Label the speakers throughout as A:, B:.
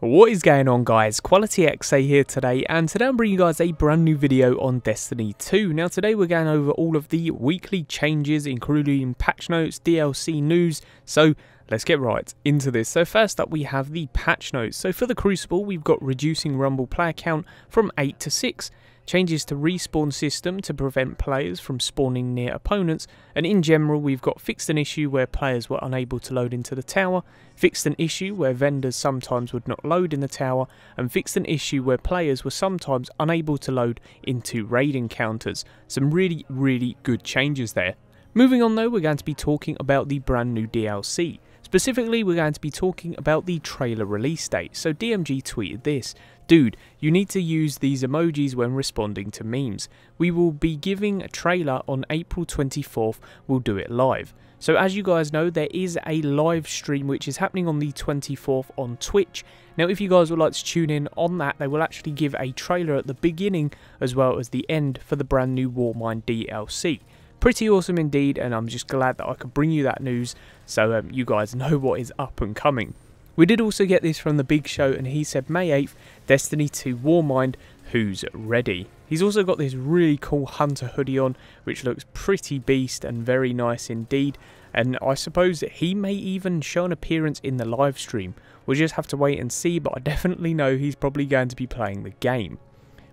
A: What is going on, guys? Quality XA here today, and today I'm bringing you guys a brand new video on Destiny 2. Now today we're going over all of the weekly changes, including patch notes, DLC news, so let's get right into this. So first up we have the patch notes. So for the Crucible we've got reducing Rumble player count from 8 to 6. Changes to respawn system to prevent players from spawning near opponents, and in general we've got fixed an issue where players were unable to load into the tower, fixed an issue where vendors sometimes would not load in the tower, and fixed an issue where players were sometimes unable to load into raid encounters. Some really good changes there. Moving on though, we're going to be talking about the brand new DLC. Specifically, we're going to be talking about the trailer release date. So DMG tweeted this: "Dude, you need to use these emojis when responding to memes. We will be giving a trailer on April 24th, we'll do it live." So as you guys know, there is a live stream which is happening on the 24th on Twitch. Now if you guys would like to tune in on that, they will actually give a trailer at the beginning as well as the end for the brand new Warmind DLC. Pretty awesome indeed, and I'm just glad that I could bring you that news so you guys know what is up and coming. We did also get this from the Big Show, and he said May 8th, Destiny 2 Warmind, who's ready? He's also got this really cool Hunter hoodie on, which looks pretty beast and very nice indeed, and I suppose that he may even show an appearance in the live stream. We'll just have to wait and see, but I definitely know he's probably going to be playing the game.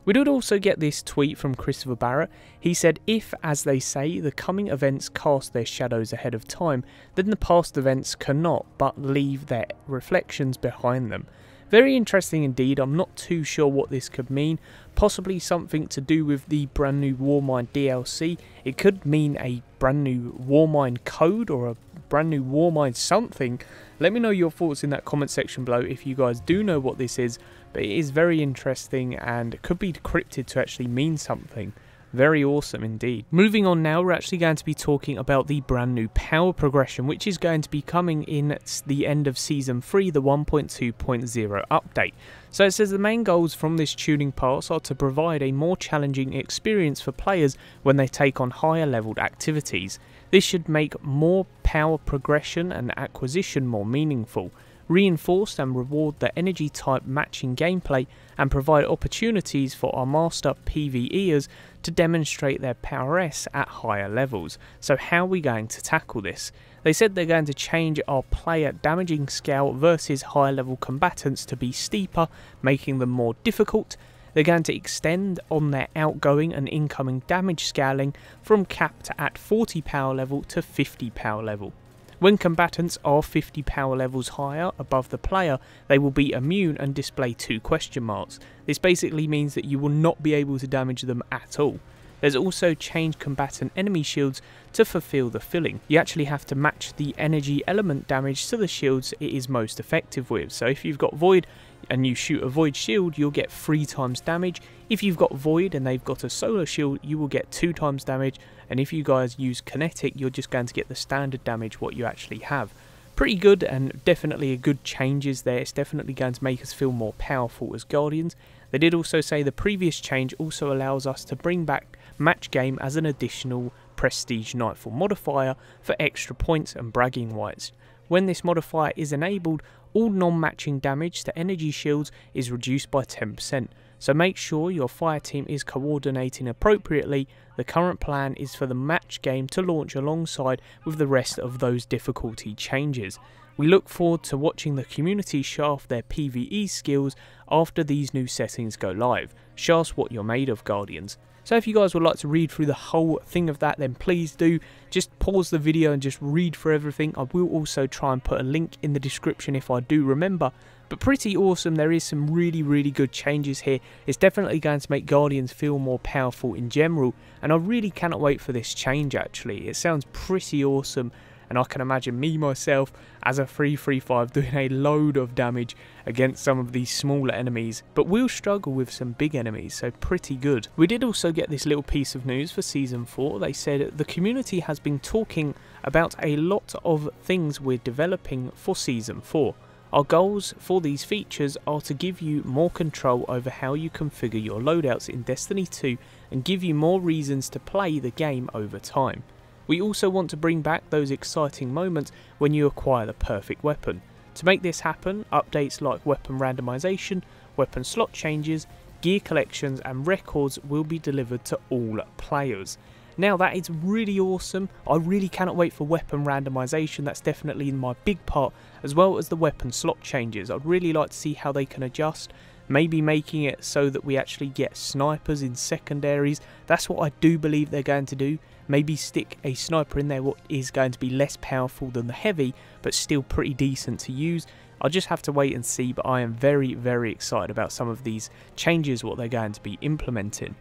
A: We did also get this tweet from Christopher Barrett. He said, "If, as they say, the coming events cast their shadows ahead of time, then the past events cannot but leave their reflections behind them." Very interesting indeed. I'm not too sure what this could mean. Possibly something to do with the brand new Warmind DLC. It could mean a brand new Warmind code or a brand new Warmind something. Let me know your thoughts in that comment section below if you guys do know what this is. But it is very interesting and it could be decrypted to actually mean something. Very awesome indeed. Moving on now, we're actually going to be talking about the brand new power progression, which is going to be coming in the end of Season 3, the 1.2.0 update. So it says the main goals from this tuning pass are to provide a more challenging experience for players when they take on higher leveled activities. This should make more power progression and acquisition more meaningful, reinforce and reward the energy type matching gameplay, and provide opportunities for our master PvEers to demonstrate their prowess at higher levels. So how are we going to tackle this? They said they're going to change our player damaging scale versus higher level combatants to be steeper, making them more difficult. They're going to extend on their outgoing and incoming damage scaling from capped at 40 power level to 50 power level. When combatants are 50 power levels higher above the player, they will be immune and display 2 question marks. This basically means that you will not be able to damage them at all. There's also changed combatant enemy shields to fulfill the filling. You actually have to match the energy element damage to the shields it is most effective with. So if you've got Void and you shoot a Void shield, you'll get 3 times damage. If you've got Void and they've got a solar shield, you will get 2 times damage. And if you guys use kinetic, you're just going to get the standard damage what you actually have. Pretty good, and definitely a good changes there. It's definitely going to make us feel more powerful as Guardians. They did also say the previous change also allows us to bring back match game as an additional prestige nightfall modifier for extra points and bragging rights. When this modifier is enabled, all non-matching damage to energy shields is reduced by 10%. So make sure your fire team is coordinating appropriately. The current plan is for the match game to launch alongside with the rest of those difficulty changes. We look forward to watching the community shaft their PvE skills after these new settings go live. Show us what you're made of, Guardians. So if you guys would like to read through the whole thing of that, then please do. Just pause the video and just read through everything. I will also try and put a link in the description if I do remember. But pretty awesome. There is some really good changes here. It's definitely going to make Guardians feel more powerful in general, and I really cannot wait for this change actually. It sounds pretty awesome, and I can imagine me myself as a 335 doing a load of damage against some of these smaller enemies, but we'll struggle with some big enemies, so pretty good. We did also get this little piece of news for Season 4. They said the community has been talking about a lot of things we're developing for Season 4. Our goals for these features are to give you more control over how you configure your loadouts in Destiny 2 and give you more reasons to play the game over time. We also want to bring back those exciting moments when you acquire the perfect weapon. To make this happen, updates like weapon randomization, weapon slot changes, gear collections and records will be delivered to all players. Now that is really awesome. I really cannot wait for weapon randomization. That's definitely my big part, as well as the weapon slot changes. I'd really like to see how they can adjust, maybe making it so that we actually get snipers in secondaries. That's what I do believe they're going to do. Maybe stick a sniper in there what is going to be less powerful than the heavy, but still pretty decent to use. I'll just have to wait and see, but I am very, very excited about some of these changes, what they're going to be implementing.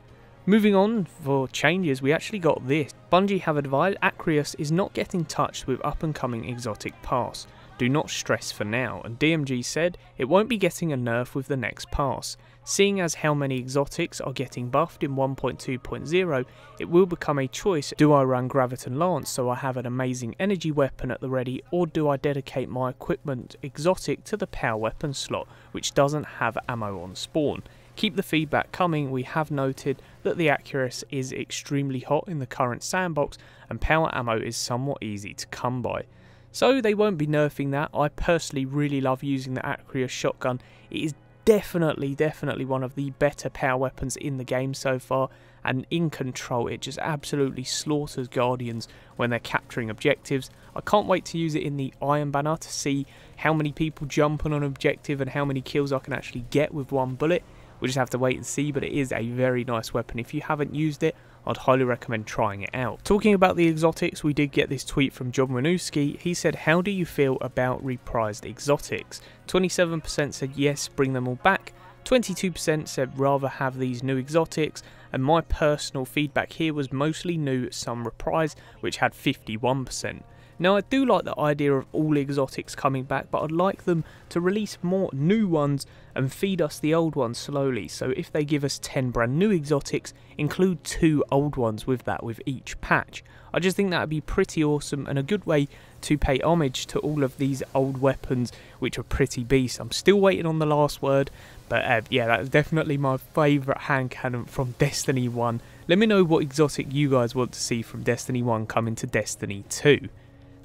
A: Moving on for changes, we actually got this. Bungie have advised Acrius is not getting touched with up and coming exotic pass. Do not stress for now, and DMG said it won't be getting a nerf with the next pass. Seeing as how many exotics are getting buffed in 1.2.0, it will become a choice. Do I run Graviton Lance so I have an amazing energy weapon at the ready, or do I dedicate my equipment exotic to the power weapon slot, which doesn't have ammo on spawn? Keep the feedback coming. We have noted that the Acrius is extremely hot in the current sandbox and power ammo is somewhat easy to come by. So they won't be nerfing that. I personally really love using the Acrius shotgun. It is definitely one of the better power weapons in the game so far, and in control it just absolutely slaughters Guardians when they're capturing objectives. I can't wait to use it in the Iron Banner to see how many people jump on an objective and how many kills I can actually get with one bullet. We'll just have to wait and see, but it is a very nice weapon. If you haven't used it, I'd highly recommend trying it out. Talking about the exotics, we did get this tweet from John Winooski. He said, how do you feel about reprised exotics? 27% said yes, bring them all back. 22% said rather have these new exotics. And my personal feedback here was mostly new, some reprised, which had 51%. Now I do like the idea of all exotics coming back, but I'd like them to release more new ones and feed us the old ones slowly. So if they give us 10 brand new exotics, include 2 old ones with that with each patch. I just think that would be pretty awesome and a good way to pay homage to all of these old weapons which are pretty beast. I'm still waiting on the last word, but yeah, that was definitely my favourite hand cannon from Destiny 1. Let me know what exotic you guys want to see from Destiny 1 coming to Destiny 2.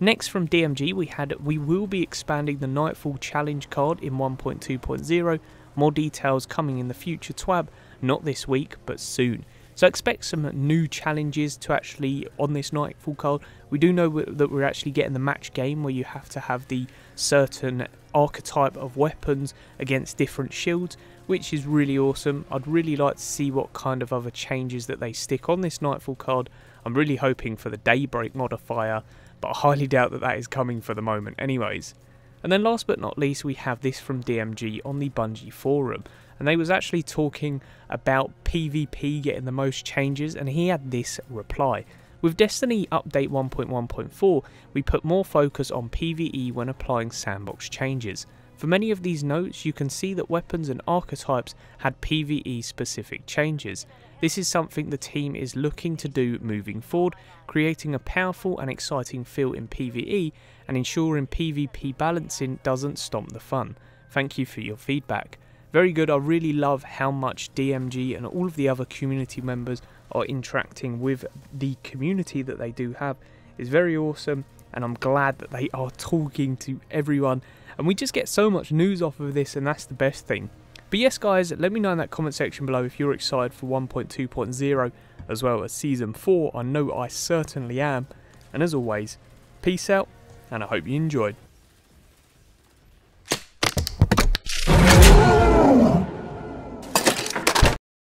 A: Next from DMG we will be expanding the Nightfall Challenge card in 1.2.0, more details coming in the future TWAB, not this week but soon. So expect some new challenges to actually on this Nightfall card. We do know that we're actually getting the match game where you have to have the certain archetype of weapons against different shields, which is really awesome. I'd really like to see what kind of other changes that they stick on this Nightfall card. I'm really hoping for the Daybreak modifier, but I highly doubt that that is coming for the moment anyways. And then last but not least, we have this from DMG on the Bungie forum, and they was actually talking about PvP getting the most changes, and he had this reply. With Destiny Update 1.1.4, we put more focus on PvE when applying sandbox changes. For many of these notes, you can see that weapons and archetypes had PvE specific changes. This is something the team is looking to do moving forward, creating a powerful and exciting feel in PvE and ensuring PvP balancing doesn't stomp the fun. Thank you for your feedback. Very good. I really love how much DMG and all of the other community members are interacting with the community that they do have. It's very awesome, and I'm glad that they are talking to everyone, and we just get so much news off of this, and that's the best thing. But yes guys, let me know in that comment section below if you're excited for 1.2.0 as well as Season 4. I know I certainly am. And as always, peace out, and I hope you enjoyed.